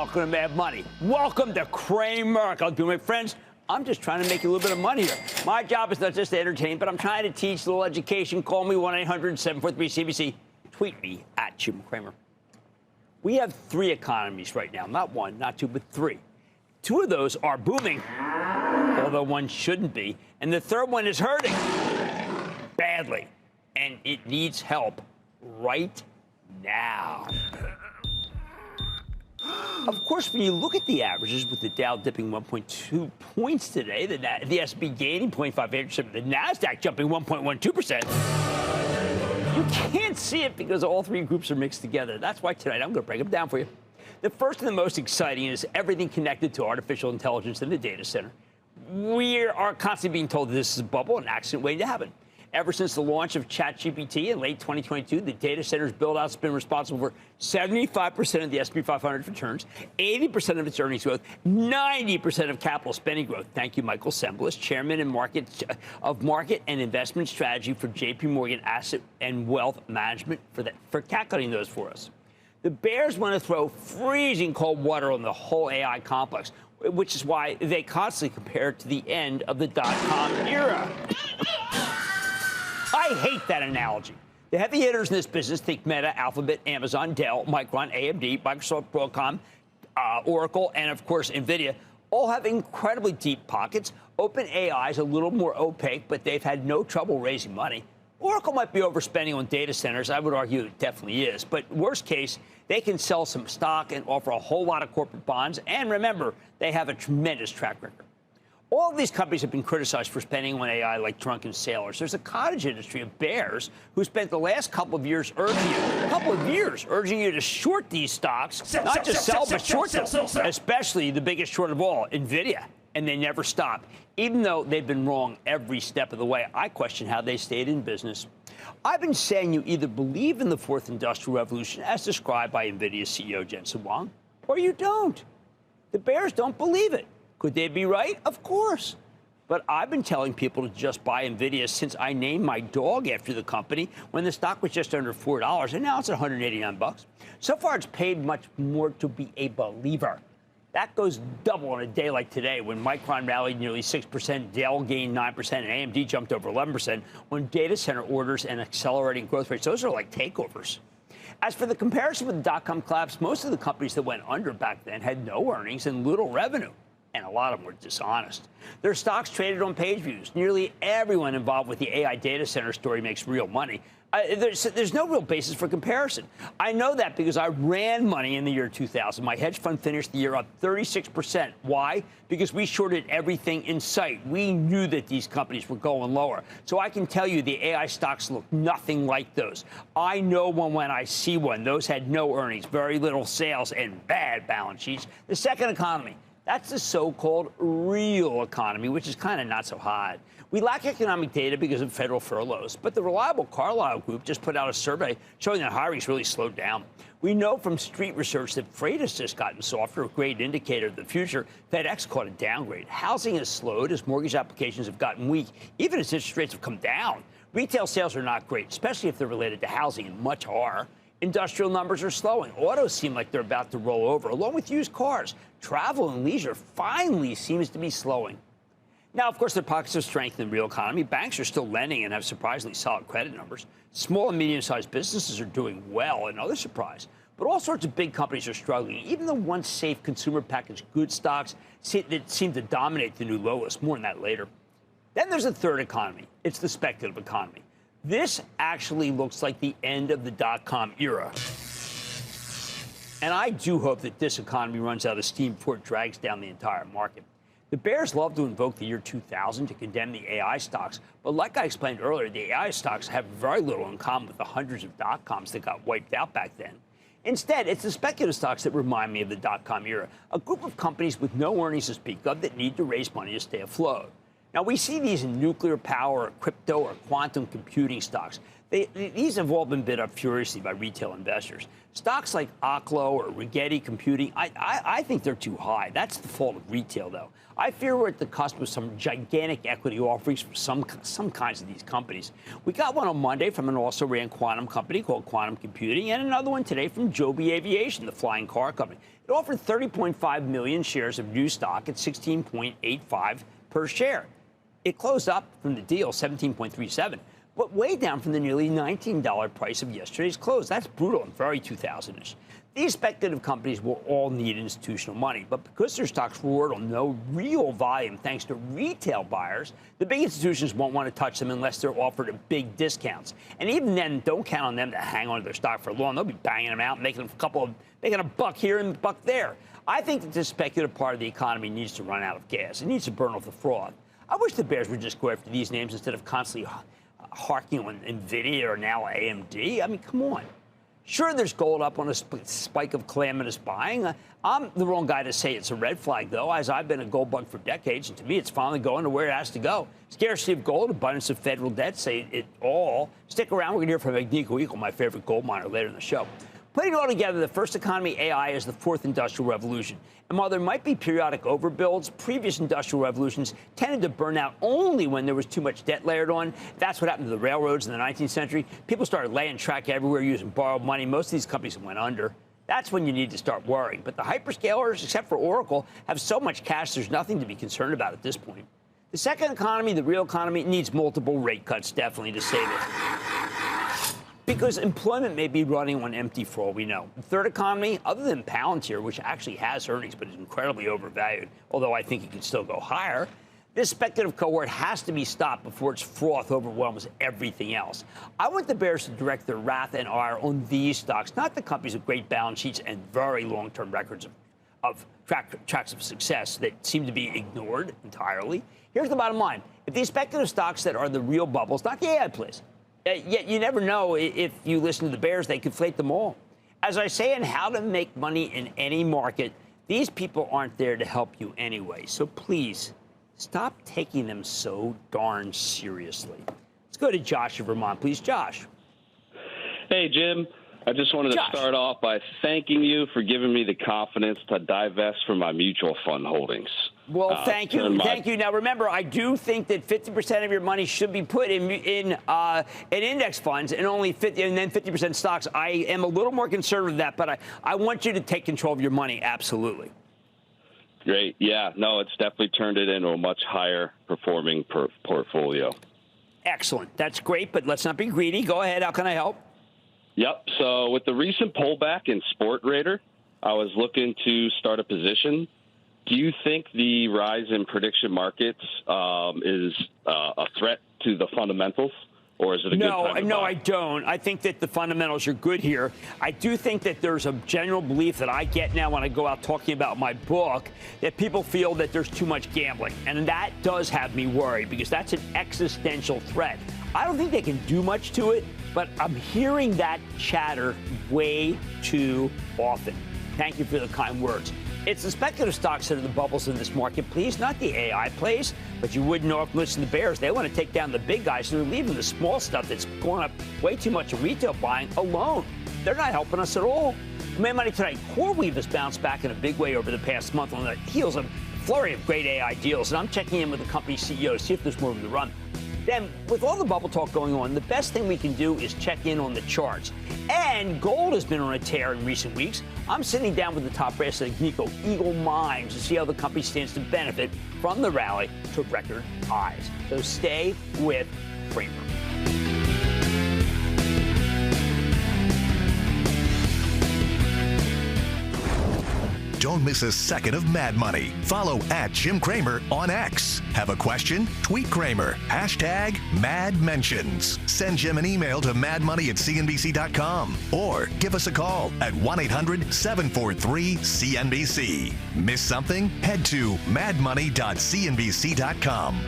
Welcome to Mad Money. Welcome to Cramer. My friends, I'm just trying to make you a little bit of money here. My job is not just to entertain, but I'm trying to teach a little education. Call me 1-800-743-CBC. Tweet me at Jim Cramer. We have three economies right now. Not one, not two, but three. Two of those are booming, although one shouldn't be. And the third one is hurting badly. And it needs help right now. Of course, when you look at the averages, with the Dow dipping 1.2 points today, the S&P gaining 0.58%, the Nasdaq jumping 1.12%, you can't see it because all three groups are mixed together. That's why tonight I'm going to break them down for you. The first and the most exciting is everything connected to artificial intelligence in the data center. We are constantly being told that this is a bubble, an accident waiting to happen. Ever since the launch of ChatGPT in late 2022, the data center's build-out's been responsible for 75% of the S&P 500 returns, 80% of its earnings growth, 90% of capital spending growth. Thank you, Michael Semblus, chairman of market and investment strategy for J.P. Morgan Asset and Wealth Management, for calculating those for us. The bears want to throw freezing cold water on the whole AI complex, which is why they constantly compare it to the end of the dot-com era. I hate that analogy. The heavy hitters in this business, think Meta, Alphabet, Amazon, Dell, Micron, AMD, Microsoft, Broadcom, Oracle, and, of course, NVIDIA, all have incredibly deep pockets. OpenAI is a little more opaque, but they've had no trouble raising money. Oracle might be overspending on data centers. I would argue it definitely is. But worst case, they can sell some stock and offer a whole lot of corporate bonds. And remember, they have a tremendous track record. All of these companies have been criticized for spending on AI like drunken sailors. There's a cottage industry of bears who spent the last couple of years urging you to short these stocks, not just sell, but short them, especially the biggest short of all, NVIDIA. And they never stop. Even though they've been wrong every step of the way, I question how they stayed in business. I've been saying you either believe in the fourth industrial revolution, as described by NVIDIA CEO Jensen Huang, or you don't. The bears don't believe it. Could they be right? Of course. But I've been telling people to just buy NVIDIA since I named my dog after the company when the stock was just under $4, and now it's $189. So far, it's paid much more to be a believer. That goes double on a day like today when Micron rallied nearly 6%, Dell gained 9%, and AMD jumped over 11% on data center orders and accelerating growth rates. Those are like takeovers. As for the comparison with the dot-com collapse, most of the companies that went under back then had no earnings and little revenue. And a lot of them were dishonest. Their stocks traded on page views. Nearly everyone involved with the AI data center story makes real money. There's no real basis for comparison. I know that because I ran money in the year 2000. My hedge fund finished the year up 36%. Why? Because we shorted everything in sight. We knew that these companies were going lower. So I can tell you the AI stocks look nothing like those. I know one when I see one. Those had no earnings, very little sales, and bad balance sheets. The second economy. That's the so-called real economy, which is kind of not so hot. We lack economic data because of federal furloughs, but the reliable Carlyle Group just put out a survey showing that hiring's really slowed down. We know from street research that freight has just gotten softer, a great indicator of the future. FedEx caught a downgrade. Housing has slowed as mortgage applications have gotten weak, even as interest rates have come down. Retail sales are not great, especially if they're related to housing, and much are. Industrial numbers are slowing. Autos seem like they're about to roll over, along with used cars. Travel and leisure finally seems to be slowing. Now, of course, there are pockets of strength in the real economy. Banks are still lending and have surprisingly solid credit numbers. Small and medium-sized businesses are doing well, another surprise. But all sorts of big companies are struggling. Even the once safe consumer packaged goods stocks that seem to dominate the new low list. More on that later. Then there's a third economy. It's the speculative economy. This actually looks like the end of the dot-com era. And I do hope that this economy runs out of steam before it drags down the entire market. The bears love to invoke the year 2000 to condemn the AI stocks, but like I explained earlier, the AI stocks have very little in common with the hundreds of dot-coms that got wiped out back then. Instead, it's the speculative stocks that remind me of the dot-com era, a group of companies with no earnings to speak of that need to raise money to stay afloat. Now, we see these in nuclear power, or crypto, or quantum computing stocks. These have all been bid up furiously by retail investors. Stocks like Oklo or Rigetti Computing, I think they're too high. That's the fault of retail, though. I fear we're at the cusp of some gigantic equity offerings for some kinds of these companies. We got one on Monday from an also-ran quantum company called Quantum Computing, and another one today from Joby Aviation, the flying car company. It offered 30.5 million shares of new stock at 16.85 per share. It closed up from the deal 17.37. But way down from the nearly $19 price of yesterday's close. That's brutal and very 2000-ish. These speculative companies will all need institutional money, but because their stocks roared on no real volume thanks to retail buyers, the big institutions won't want to touch them unless they're offered at big discounts. And even then, don't count on them to hang on to their stock for long. They'll be banging them out, making a buck here and a buck there. I think that this speculative part of the economy needs to run out of gas. It needs to burn off the froth. I wish the bears would just go after these names instead of constantly harking on NVIDIA or now AMD. I mean, come on. Sure, there's gold up on a spike of calamitous buying. I'm the wrong guy to say it's a red flag, though, as I've been a gold bug for decades, and to me, it's finally going to where it has to go. Scarcity of gold, abundance of federal debt, say it all. Stick around. We're going to hear from Agnico Eagle, my favorite gold miner, later in the show. Putting it all together, the first economy, AI, is the fourth industrial revolution. And while there might be periodic overbuilds, previous industrial revolutions tended to burn out only when there was too much debt layered on. That's what happened to the railroads in the 19th century. People started laying track everywhere using borrowed money. Most of these companies went under. That's when you need to start worrying. But the hyperscalers, except for Oracle, have so much cash, there's nothing to be concerned about at this point. The second economy, the real economy, needs multiple rate cuts, definitely, to save it. Because employment may be running on empty for all we know. The third economy, other than Palantir, which actually has earnings but is incredibly overvalued, although I think it can still go higher, this speculative cohort has to be stopped before its froth overwhelms everything else. I want the bears to direct their wrath and ire on these stocks, not the companies with great balance sheets and very long-term records of tracks of success that seem to be ignored entirely. Here's the bottom line. If these speculative stocks that are the real bubbles, not the AI plays, yet you never know, if you listen to the bears, they conflate them all. As I say in How to Make Money in Any Market, these people aren't there to help you anyway. So please, stop taking them so darn seriously. Let's go to Josh in Vermont. Please, Josh. Hey, Jim. I just wanted to start off by thanking you for giving me the confidence to divest from my mutual fund holdings. Well, thank you. Thank you. Now, remember, I do think that 50% of your money should be put in index funds and only 50, and then 50% stocks. I am a little more conservative with that, but I want you to take control of your money. Absolutely. Great. Yeah. No, it's definitely turned it into a much higher performing portfolio. Excellent. That's great, but let's not be greedy. Go ahead. How can I help? Yep. So with the recent pullback in Sportradar, I was looking to start a position. Do you think the rise in prediction markets is a threat to the fundamentals, or is it a good time to buy? No, I don't. I think that the fundamentals are good here. I do think that there's a general belief that I get now when I go out talking about my book that people feel that there's too much gambling, and that does have me worried because that's an existential threat. I don't think they can do much to it, but I'm hearing that chatter way too often. Thank you for the kind words. It's the speculative stocks that are the bubbles in this market, please, not the AI plays. But you wouldn't know if you listen to the bears. They want to take down the big guys, so they're leaving the small stuff that's going up way too much in retail buying alone. They're not helping us at all. Made money tonight. CoreWeave has bounced back in a big way over the past month on the heels of a flurry of great AI deals. And I'm checking in with the company CEO to see if there's more room to run. Then, with all the bubble talk going on, the best thing we can do is check in on the charts. And gold has been on a tear in recent weeks. I'm sitting down with the top brass at Agnico Eagle Mines to see how the company stands to benefit from the rally to record highs. So stay with Cramer. Don't miss a second of Mad Money. Follow @Jim Cramer on X. Have a question? Tweet Cramer. #MadMentions. Send Jim an email to madmoney@cnbc.com or give us a call at 1-800-743-CNBC. Miss something? Head to madmoney.cnbc.com.